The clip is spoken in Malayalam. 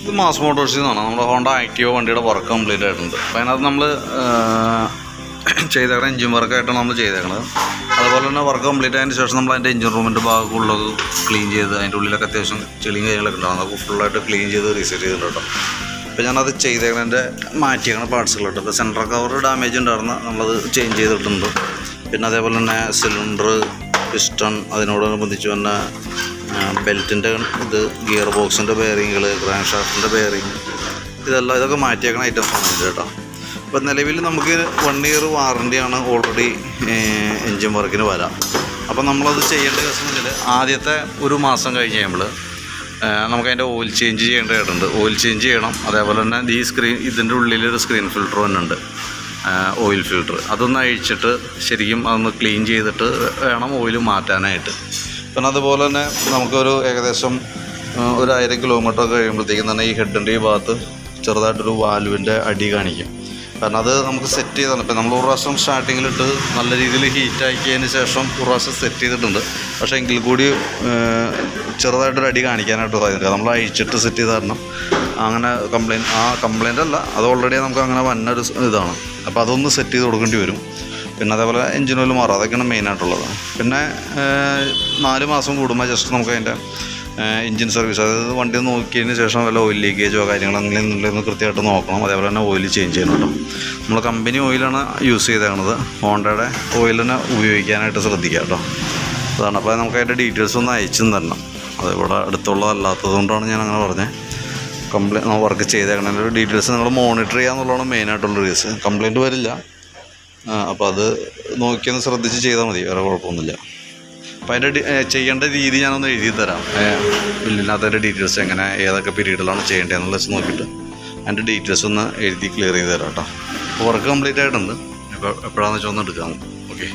ഇത് മാസ് മോട്ടോഴ്സിൽ നിന്നാണ് നമ്മുടെ ഹോണ്ട ആക്റ്റീവ വണ്ടിയുടെ വർക്ക് കംപ്ലീറ്റ് ആയിട്ടുണ്ട്. അപ്പോൾ അതിനകത്ത് നമ്മൾ ചെയ്തേക്കണ എഞ്ചിൻ വർക്കായിട്ടാണ് നമ്മൾ ചെയ്തേക്കണത്. അതുപോലെ തന്നെ വർക്ക് കംപ്ലീറ്റ് ആയതിന് ശേഷം നമ്മൾ അതിൻ്റെ എഞ്ചിൻ റൂമിൻ്റെ ഭാഗമുള്ളത് ക്ലീൻ ചെയ്ത് അതിൻ്റെ ഉള്ളിലൊക്കെ അത്യാവശ്യം ചെളിയും കാര്യങ്ങളൊക്കെ ഉണ്ടാകും. അതൊക്കെ ഫുള്ളായിട്ട് ക്ലീൻ ചെയ്ത് റീസെറ്റ് ചെയ്തിട്ടുണ്ട് കേട്ടോ. അപ്പോൾ ഞാനത് ചെയ്തേക്കണതിൻ്റെ മാറ്റിയേക്കണ പാർട്സുകളുണ്ട്. ഇപ്പോൾ സെൻട്രൽ കവർ ഡാമേജ് ഉണ്ടായിരുന്ന നമ്മളത് ചേഞ്ച് ചെയ്തിട്ടുണ്ട്. പിന്നെ അതേപോലെ തന്നെ സിലിണ്ടർ, പിസ്റ്റൺ, അതിനോടനുബന്ധിച്ച് തന്നെ ബെൽറ്റിൻ്റെ ഇത്, ഗിയർ ബോക്സിൻ്റെ ബെയറിങ്ങുകൾ, ക്രാങ്ക് ഷാഫ്റ്റിൻ്റെ ബെയറിങ്, ഇതൊക്കെ മാറ്റിയേക്കണ ഐറ്റംസാണ് ഇത് കേട്ടോ. അപ്പോൾ നിലവിൽ നമുക്ക് 1 ഇയർ വാറണ്ടിയാണ് ഓൾറെഡി എൻജിൻ വർക്കിന് വരാം. അപ്പോൾ നമ്മളത് ചെയ്യേണ്ട കേസ് എന്ന് വെച്ചാൽ ആദ്യത്തെ ഒരു മാസം കഴിഞ്ഞ് കഴിയുമ്പോൾ നമുക്കതിൻ്റെ ഓയിൽ ചേഞ്ച് ചെയ്യേണ്ടതായിട്ടുണ്ട്. ഓയിൽ ചേഞ്ച് ചെയ്യണം. അതേപോലെ തന്നെ ഇതിൻ്റെ ഉള്ളിലൊരു സ്ക്രീൻ ഫിൽറ്റർ തന്നെ ഉണ്ട്, ഓയിൽ ഫിൽറ്റർ. അതൊന്ന് അഴിച്ചിട്ട് ശരിക്കും അതൊന്ന് ക്ലീൻ ചെയ്തിട്ട് വേണം ഓയിൽ മാറ്റാനായിട്ട്. പിന്നെ അതുപോലെ തന്നെ നമുക്കൊരു ഏകദേശം 1000 കിലോമീറ്റർ കഴിയുമ്പോഴത്തേക്കും തന്നെ ഈ ഹെഡിൻ്റെ ഈ ഭാഗത്ത് ചെറുതായിട്ടൊരു വാൽവിൻ്റെ അടി കാണിക്കും. കാരണം അത് നമുക്ക് സെറ്റ് ചെയ്താണ്. ഇപ്പം നമ്മൾ ഒരു പ്രാവശ്യം സ്റ്റാർട്ടിങ്ങിലിട്ട് നല്ല രീതിയിൽ ഹീറ്റാക്കിയതിന് ശേഷം ഒരു പ്രാവശ്യം സെറ്റ് ചെയ്തിട്ടുണ്ട്. പക്ഷേ എങ്കിൽ കൂടി ചെറുതായിട്ടൊരു അടി കാണിക്കാനായിട്ട് സാധിക്കും. നമ്മൾ അഴിച്ചിട്ട് സെറ്റ് ചെയ്ത് തരണം. അങ്ങനെ കംപ്ലയിൻ്റ് അല്ല, അത് ഓൾറെഡി നമുക്ക് അങ്ങനെ വന്നൊരു ഇതാണ്. അപ്പോൾ അതൊന്ന് സെറ്റ് ചെയ്ത് കൊടുക്കേണ്ടി വരും. പിന്നെ അതേപോലെ എഞ്ചിൻ ഓയിൽ മാറും. അതൊക്കെയാണ് മെയിനായിട്ടുള്ളത്. പിന്നെ 4 മാസം കൂടുമ്പോൾ ജസ്റ്റ് നമുക്ക് അതിൻ്റെ എഞ്ചിൻ സർവീസ്, അതായത് വണ്ടി നോക്കിയതിന് ശേഷം വല്ല ഓയിൽ ലീക്കേജോ കാര്യങ്ങളോ അങ്ങനെയൊന്നും കൃത്യമായിട്ട് നോക്കണം. അതേപോലെ തന്നെ ഓയിൽ ചേഞ്ച് ചെയ്യണം കേട്ടോ. നമ്മൾ കമ്പനി ഓയിലാണ് യൂസ് ചെയ്തേക്കുന്നത്. ഹോണ്ടയുടെ ഓയിൽ തന്നെ ഉപയോഗിക്കാനായിട്ട് ശ്രദ്ധിക്കുക കേട്ടോ. അതാണ്. അപ്പോൾ നമുക്ക് അതിൻ്റെ ഡീറ്റെയിൽസ് ഒന്ന് അയച്ചും തരണം. അത് ഇവിടെ അടുത്തുള്ളതല്ലാത്തത് കൊണ്ടാണ് ഞാൻ അങ്ങനെ പറഞ്ഞത്. വർക്ക് ചെയ്തേക്കണതിൻ്റെ ഡീറ്റെയിൽസ് നിങ്ങൾ മോണിറ്റർ ചെയ്യുക എന്നുള്ളതാണ് മെയിനായിട്ടുള്ള റീസൺ. കംപ്ലയിൻറ്റ് വരില്ല. അപ്പോൾ അത് നോക്കിയൊന്ന് ശ്രദ്ധിച്ച് ചെയ്താൽ മതി, വേറെ കുഴപ്പമൊന്നുമില്ല. അപ്പോൾ അതിൻ്റെ ചെയ്യേണ്ട രീതി ഞാനൊന്ന് എഴുതി തരാം. ബില്ലിനകത്തതിൻ്റെ ഡീറ്റെയിൽസ് എങ്ങനെ ഏതൊക്കെ പീരീഡിലാണ് ചെയ്യേണ്ടതെന്നുള്ള വെച്ച് നോക്കിയിട്ട് അതിൻ്റെ ഡീറ്റെയിൽസ് ഒന്ന് എഴുതി ക്ലിയർ ചെയ്ത് തരാം കേട്ടോ. അപ്പോൾ വർക്ക് കംപ്ലീറ്റ് ആയിട്ടുണ്ട്. ഇപ്പോൾ എപ്പോഴാണെന്ന് വെച്ചാൽ ഒന്ന് എടുക്കാം. ഓക്കെ.